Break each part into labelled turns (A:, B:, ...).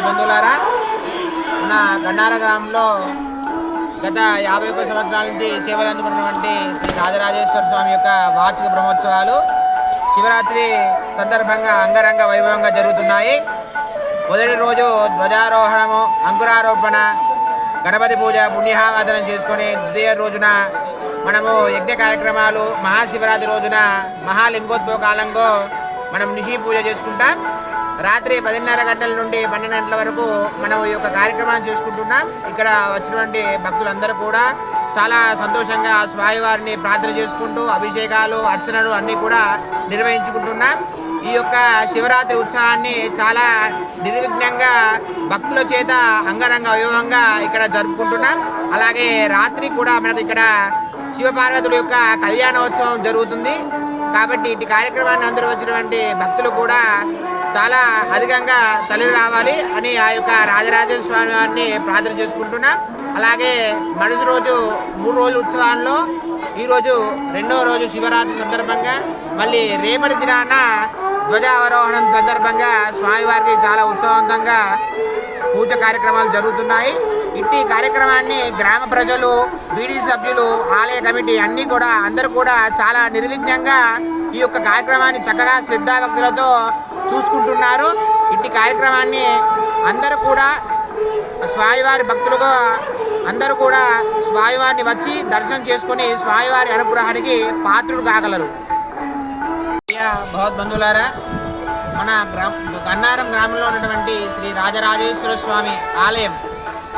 A: బంధువులారా, మన గన్నార గ్రామంలో గత 51 సంవత్సరాల నుంచి సేవలు అందుకున్నటువంటి శ్రీ రాజరాజేశ్వర స్వామి యొక్క వార్షిక బ్రహ్మోత్సవాలు శివరాత్రి సందర్భంగా అంగరంగ వైభవంగా జరుగుతున్నాయి. మొదటి రోజు ధ్వజారోహణము, అంకురారోపణ, గణపతి పూజ, పుణ్యాహవాదనం చేసుకొని ద్వితీయ రోజున మనము యజ్ఞ కార్యక్రమాలు, మహాశివరాత్రి రోజున మహాలింగోద్భవ కాలంలో మనం నిషి పూజ చేసుకుంటాం. రాత్రి 10:30 గంటల నుండి 12 గంటల వరకు మనం ఈ యొక్క కార్యక్రమాన్ని చేసుకుంటున్నాం. ఇక్కడ వచ్చినటువంటి భక్తులందరూ కూడా చాలా సంతోషంగా స్వామివారిని ప్రార్థన చేసుకుంటూ అభిషేకాలు, అర్చనలు అన్నీ కూడా నిర్వహించుకుంటున్నాం. ఈ యొక్క శివరాత్రి ఉత్సవాన్ని చాలా నిర్విఘ్నంగా భక్తుల చేత అంగరంగ వైభవంగా ఇక్కడ జరుపుకుంటున్నాం. అలాగే రాత్రి కూడా మనకు ఇక్కడ శివపార్వతుల యొక్క కళ్యాణోత్సవం జరుగుతుంది. కాబట్టి ఇటు కార్యక్రమాన్ని అందరూ వచ్చినటువంటి భక్తులు కూడా చాలా అధికంగా తల్లి రావాలి అని ఆ యొక్క రాజరాజేశ్వర స్వామి వారిని ప్రార్థన చేసుకుంటున్నాం. అలాగే మరుసటి రోజు 3 రోజుల ఉత్సవాల్లో ఈరోజు 2వ రోజు శివరాత్రి సందర్భంగా మళ్ళీ రేపటి దినాన ధ్వజావరోహణం సందర్భంగా స్వామివారికి చాలా ఉత్సవవంతంగా పూజ కార్యక్రమాలు జరుగుతున్నాయి. ఇట్టి కార్యక్రమాన్ని గ్రామ ప్రజలు, బీడీ సభ్యులు, ఆలయ కమిటీ అన్నీ కూడా అందరూ కూడా చాలా నిర్విఘ్నంగా ఈ యొక్క కార్యక్రమాన్ని చక్కగా శ్రద్ధాభక్తులతో చూసుకుంటున్నారు. ఇట్టి కార్యక్రమాన్ని అందరూ కూడా స్వామివారి భక్తులుగా అందరూ కూడా స్వామివారిని వచ్చి దర్శనం చేసుకుని స్వామివారి అనుగ్రహానికి పాత్రుడు కాగలరు. భగవద్బంధువులారా, మన గన్నారం గ్రామంలో ఉన్నటువంటి శ్రీ రాజరాజేశ్వర స్వామి ఆలయం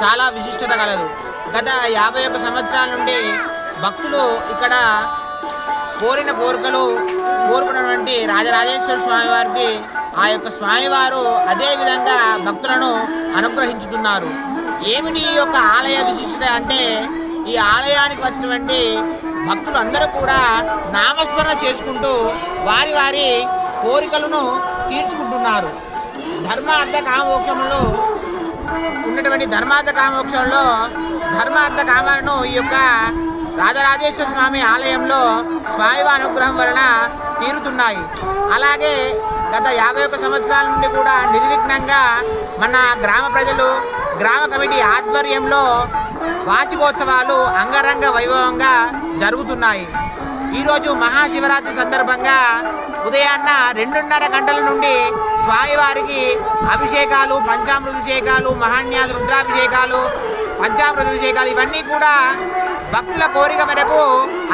A: చాలా విశిష్టత కలదు. గత 51 సంవత్సరాల నుండి భక్తులు ఇక్కడ కోరిన కోరికలు కోరుకున్నటువంటి రాజరాజేశ్వర స్వామి వారికి ఆ యొక్క స్వామివారు అదేవిధంగా భక్తులను అనుగ్రహించుతున్నారు. ఏమిటి ఈ యొక్క ఆలయ విశిష్టత అంటే, ఈ ఆలయానికి వచ్చినటువంటి భక్తులు అందరూ కూడా నామస్మరణ చేసుకుంటూ వారి వారి కోరికలను తీర్చుకుంటున్నారు. ధర్మ అర్థ కామోక్షంలో ఉన్నటువంటి ధర్మార్థ కామోక్షంలో ధర్మార్థ కామాలను ఈ యొక్క రాజరాజేశ్వర స్వామి ఆలయంలో స్వామివారి అనుగ్రహం వలన తీరుతున్నాయి. అలాగే గత 51 సంవత్సరాల నుండి కూడా నిర్విఘ్నంగా మన గ్రామ ప్రజలు, గ్రామ కమిటీ ఆధ్వర్యంలో వార్షికోత్సవాలు అంగరంగ వైభవంగా జరుగుతున్నాయి. ఈరోజు మహాశివరాత్రి సందర్భంగా ఉదయాన్న 2:30 గంటల నుండి స్వామివారికి అభిషేకాలు, పంచామృతాభిషేకాలు, మహాన్యాస రుద్రాభిషేకాలు, పంచామృతాభిషేకాలు ఇవన్నీ కూడా భక్తుల కోరిక మేరకు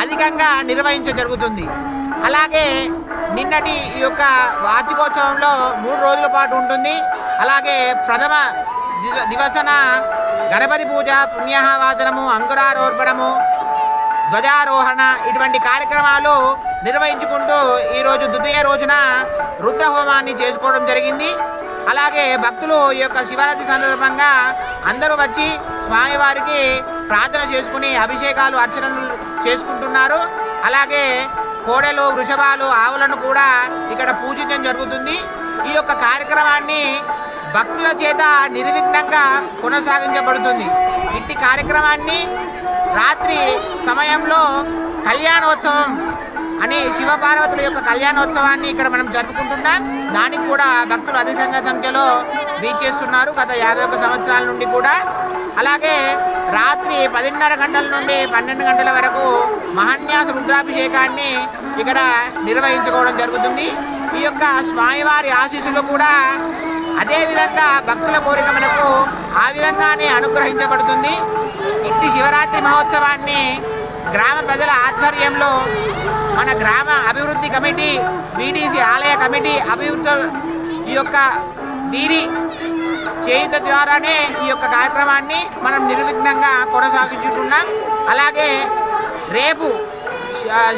A: అధికంగా జరుగుతుంది. అలాగే నిన్నటి ఈ యొక్క వార్షికోత్సవంలో 3 రోజుల పాటు ఉంటుంది. అలాగే ప్రథమ దివసన గణపతి పూజ, పుణ్యాహవాచనము, అంకురారోపణము, ధ్వజారోహణ ఇటువంటి కార్యక్రమాలు నిర్వహించుకుంటూ ఈరోజు ద్వితీయ రోజున రుద్రహోమాన్ని చేసుకోవడం జరిగింది. అలాగే భక్తులు ఈ యొక్క శివరాత్రి సందర్భంగా అందరూ వచ్చి స్వామివారికి ప్రార్థన చేసుకుని అభిషేకాలు అర్చనలు చేసుకుంటున్నారు. అలాగే కోడెలు వృషభాలు ఆవులను కూడా ఇక్కడ పూజించడం జరుగుతుంది. ఈ యొక్క కార్యక్రమాన్ని భక్తుల చేత నిర్విఘ్నంగా కొనసాగించబడుతుంది. ఇట్టి కార్యక్రమాన్ని రాత్రి సమయంలో కళ్యాణోత్సవం అని శివపార్వతుల యొక్క కళ్యాణోత్సవాన్ని ఇక్కడ మనం జరుపుకుంటున్నాం. దానికి కూడా భక్తులు అధికంగా సంఖ్యలో వీచేస్తున్నారు గత 51 సంవత్సరాల నుండి కూడా. అలాగే రాత్రి 10:30 గంటల నుండి 12 గంటల వరకు మహాన్యాస రుద్రాభిషేకాన్ని ఇక్కడ నిర్వహించుకోవడం జరుగుతుంది. ఈ యొక్క స్వామివారి ఆశీస్సులు కూడా అదేవిధంగా భక్తుల కోరిక మనకు ఆ విధంగానే అనుగ్రహించబడుతుంది. ఇట్టి శివరాత్రి మహోత్సవాన్ని గ్రామ ప్రజల ఆధ్వర్యంలో మన గ్రామ అభివృద్ధి కమిటీ, వీడీసీ ఆలయ కమిటీ అభివృద్ధి ఈ యొక్క వీరి చేయుత ద్వారానే ఈ యొక్క కార్యక్రమాన్ని మనం నిర్విఘ్నంగా కొనసాగించుతున్నాం. అలాగే రేపు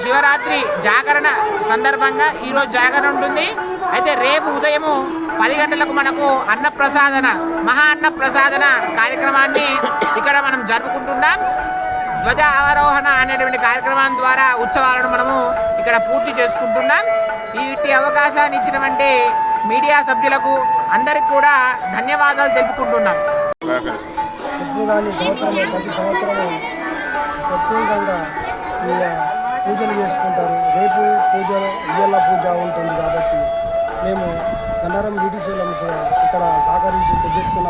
A: శివరాత్రి జాగరణ సందర్భంగా ఈరోజు జాగరణ ఉంటుంది. అయితే రేపు ఉదయము 10 గంటలకు మనకు అన్నప్రసాదన మహా అన్నప్రసాదన కార్యక్రమాన్ని ఇక్కడ మనం జరుపుకుంటున్నాం. ధ్వజ ఆరోహణ అనేటువంటి కార్యక్రమం ద్వారా ఉత్సవాలను మనము ఇక్కడ పూర్తి చేసుకుంటున్నాం. ఇట్టి అవకాశాన్ని ఇచ్చినటువంటి మీడియా సభ్యులకు అందరికి కూడా ధన్యవాదాలు తెలుపుకుంటున్నాం.
B: ప్రతి సంవత్సరము ప్రత్యేకంగా పూజలు చేసుకుంటారు. రేపు ఇయ్యాల పూజ ఉంటుంది కాబట్టి మేము గన్నారం వీటీసీల ఇక్కడ సహకరించి పెద్ద ఎత్తున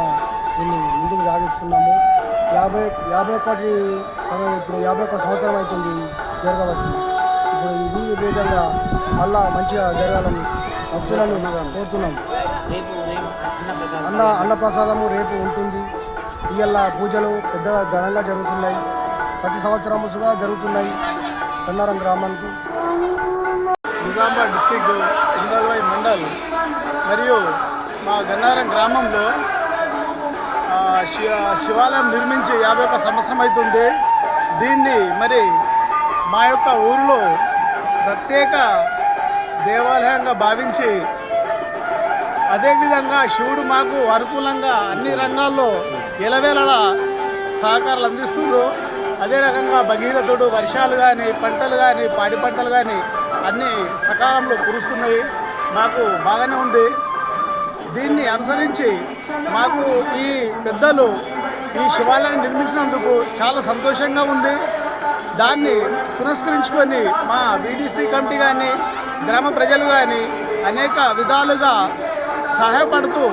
B: దీన్ని ముందుకు సాగిస్తున్నాము. 51 ఇప్పుడు 51 సంవత్సరం అవుతుంది జరగబట్టి. ఇప్పుడు ఇది విధంగా మళ్ళా మంచిగా జరగాలని భక్తులను కోరుతున్నాం. అన్నప్రసాదము రేపు ఉంటుంది. ఇయ్యాల పూజలు పెద్దగా ఘనంగా జరుగుతున్నాయి. ప్రతి సంవత్సరముగా జరుగుతున్నాయి గన్నారం గ్రామానికి.
C: నిజామాబాద్ డిస్టిక్ ఇందర్వాయి మండల్ మరియు మా గన్నారం గ్రామంలో శివాలయం నిర్మించి 51 సంవత్సరం అవుతుంది. దీన్ని మరి మా యొక్క ఊళ్ళో ప్రత్యేక దేవాలయంగా భావించి అదేవిధంగా శివుడు మాకు అనుకూలంగా అన్ని రంగాల్లో ఎలవేళలా సహకారాలు అందిస్తున్నారు. అదే రకంగా భగీరథుడు వర్షాలు కానీ పంటలు కానీ పాడి పంటలు కానీ అన్నీ సకాలంలో కురుస్తున్నాయి. మాకు బాగానే ఉంది. దీన్ని అనుసరించి మాకు ఈ పెద్దలు ఈ శివాలయాన్ని నిర్మించినందుకు చాలా సంతోషంగా ఉంది. దాన్ని పురస్కరించుకొని మా వీడీసీ కమిటీ కానీ గ్రామ ప్రజలు కానీ అనేక విధాలుగా సహాయపడుతూ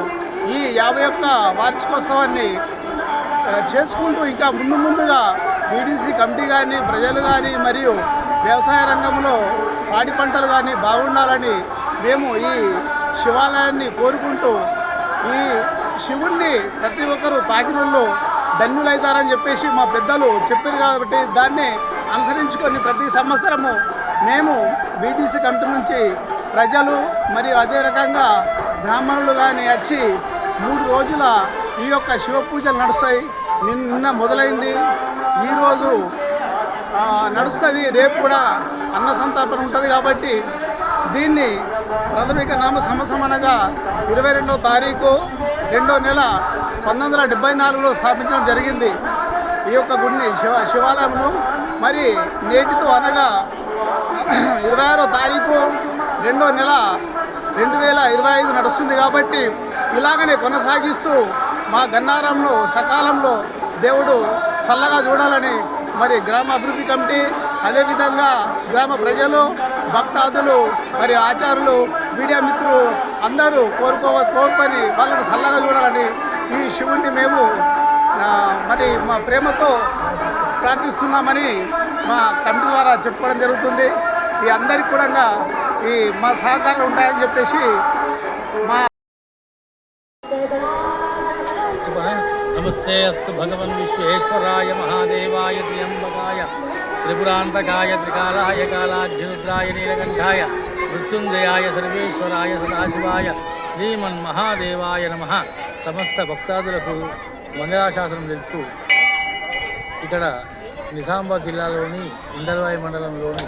C: ఈ 51 వార్షికోత్సవాన్ని చేసుకుంటూ ఇంకా ముందుగా వీడీసీ కమిటీ కానీ ప్రజలు కానీ మరియు వ్యవసాయ రంగంలో పాడి పంటలు కానీ బాగుండాలని మేము ఈ శివాలయాన్ని కోరుకుంటూ ఈ శివుణ్ణి ప్రతి ఒక్కరూ తాకినల్లో ధన్యులవుతారని చెప్పేసి మా పెద్దలు చెప్పారు. కాబట్టి దాన్ని అనుసరించుకొని ప్రతి సంవత్సరము మేము వీడీసీ కమిటీ నుంచి ప్రజలు మరియు అదే రకంగా బ్రాహ్మణులు కానీ వచ్చి 3 రోజుల ఈ యొక్క శివ పూజలు నడుస్తాయి. నిన్న మొదలైంది, ఈరోజు నడుస్తుంది, రేపు కూడా అన్న సంతర్పణ ఉంటుంది. కాబట్టి దీన్ని ప్రాథమిక నామ సంవత్సరమనగా 22వ తారీఖు 2వ నెల 1974లో స్థాపించడం జరిగింది ఈ యొక్క గుడిని శివాలయంను. మరి నేటితో అనగా 26వ తారీఖు 2వ నెల 2025 నడుస్తుంది. కాబట్టి ఇలాగనే కొనసాగిస్తూ మా గన్నారంలో సకాలంలో దేవుడు చల్లగా చూడాలని మరి గ్రామ అభివృద్ధి కమిటీ అదేవిధంగా గ్రామ ప్రజలు భక్తాదులు మరి ఆచారులు మీడియా మిత్రులు అందరూ కోరుకొని వాళ్ళని చల్లగా చూడాలని ఈ శివుణ్ణి మేము మరి మా ప్రేమతో ప్రార్థిస్తున్నామని మా కమిటీ ద్వారా చెప్పుకోవడం జరుగుతుంది. ఈ అందరికీ కూడా ఈ మా సహకారాలు ఉంటాయని చెప్పేసి మా
D: నమస్తే అస్తు భగవన్ విశ్వేశ్వరాయ మహాదేవాయ త్ర్యంబకాయ త్రిపురాంతకాయ త్రికాలాయ కాలాభ్యుద్రాయ నీలకంఠాయ మృత్యుంజయాయ సర్వేశ్వరాయ సదాశివాయ శ్రీమన్మహాదేవాయ నమః. సమస్త భక్తాదులకు మంగళాశాసనం తెలుపుతూ ఇక్కడ నిజామాబాద్ జిల్లాలోని ఇందల్వాయి మండలంలోని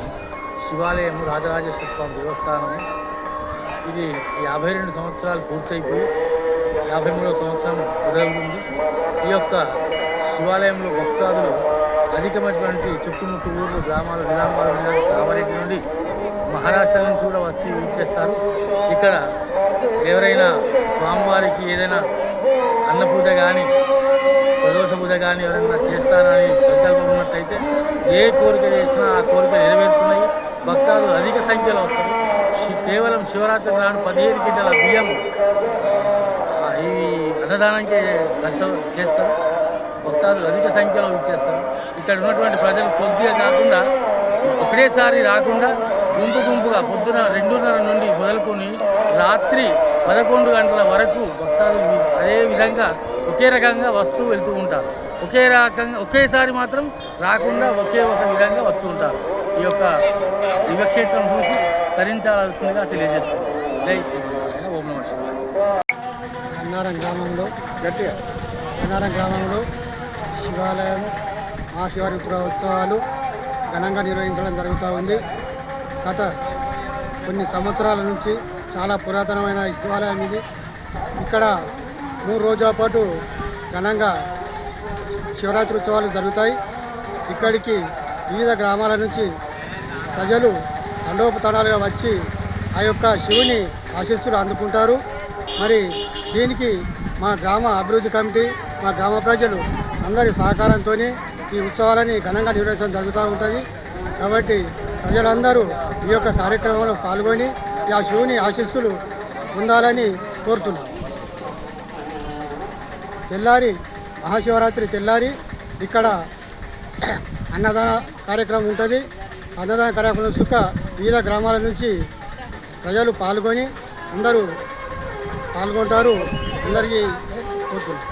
D: శివాలయము రాజరాజేశ్వర స్వామి దేవస్థానము. ఇది 52 సంవత్సరాలు పూర్తయిపోయి 53వ సంవత్సరం మొదలవుతుంది. ఈ యొక్క శివాలయంలో భక్తాదులు అధికమైనటువంటి చుట్టుముట్టు ఊర్లు, గ్రామాలు, నిజామాబాద్ కామారెడ్డి నుండి మహారాష్ట్ర నుంచి కూడా వచ్చి ఇచ్చేస్తారు. ఇక్కడ ఎవరైనా స్వామివారికి ఏదైనా అన్నపూజ కానీ ప్రదోష పూజ కానీ ఎవరైనా చేస్తారని సంకల్పం ఉన్నట్టయితే ఏ కోరిక చేసినా ఆ కోరిక నెరవేరుతున్నాయి. భక్తాదులు అధిక సంఖ్యలో వస్తారు. కేవలం శివరాత్రి నాడు 15 కింటాల బియ్యం ఈ అన్నదానానికి ఖర్చు చేస్తారు. భక్తాదులు అధిక సంఖ్యలో ఇచ్చేస్తారు. ఇక్కడ ఉన్నటువంటి ప్రజలు కొద్దిగా కాకుండా ఒకటేసారి రాకుండా గుంపుగా పొద్దున 2:30 నుండి మొదలుకొని రాత్రి 11 గంటల వరకు భక్తాదులు అదే విధంగా ఒకే రకంగా వస్తూ వెళ్తూ ఉంటారు. ఒకేసారి మాత్రం రాకుండా ఒకే ఒక విధంగా వస్తూ ఉంటారు. ఈ యొక్క దివ్యక్షేత్రం చూసి తరించాల్సిందిగా తెలియజేస్తుంది. జై శ్రీమన్నారాయణ. ఓం నమః శివాయ.
B: అన్నారం గ్రామంలో శివాలయం మహాశివరాత్రి ఉత్సవాలు ఘనంగా నిర్వహించడం జరుగుతూ ఉంది. గత కొన్ని సంవత్సరాల నుంచి చాలా పురాతనమైన శివాలయం ఇది. ఇక్కడ 3 రోజుల పాటు ఘనంగా శివరాత్రి ఉత్సవాలు జరుగుతాయి. ఇక్కడికి వివిధ గ్రామాల నుంచి ప్రజలు తండోపతండాలుగా వచ్చి ఆ యొక్క శివుని ఆశీస్సులు అందుకుంటారు. మరి దీనికి మా గ్రామ అభివృద్ధి కమిటీ, మా గ్రామ ప్రజలు అందరి సహకారంతో ఈ ఉత్సవాలని ఘనంగా నిర్వహించడం జరుగుతూ ఉంటుంది. కాబట్టి ప్రజలందరూ ఈ యొక్క కార్యక్రమంలో పాల్గొని ఆ శివుని ఆశీస్సులు పొందాలని కోరుతున్నాం. తెల్లారి మహాశివరాత్రి తెల్లారి ఇక్కడ అన్నదాన కార్యక్రమం ఉంటుంది. అన్నదాన కార్యక్రమం సుఖ వివిధ గ్రామాల నుంచి ప్రజలు పాల్గొని అందరూ పాల్గొంటారు. అందరికీ కోరుతున్నాం.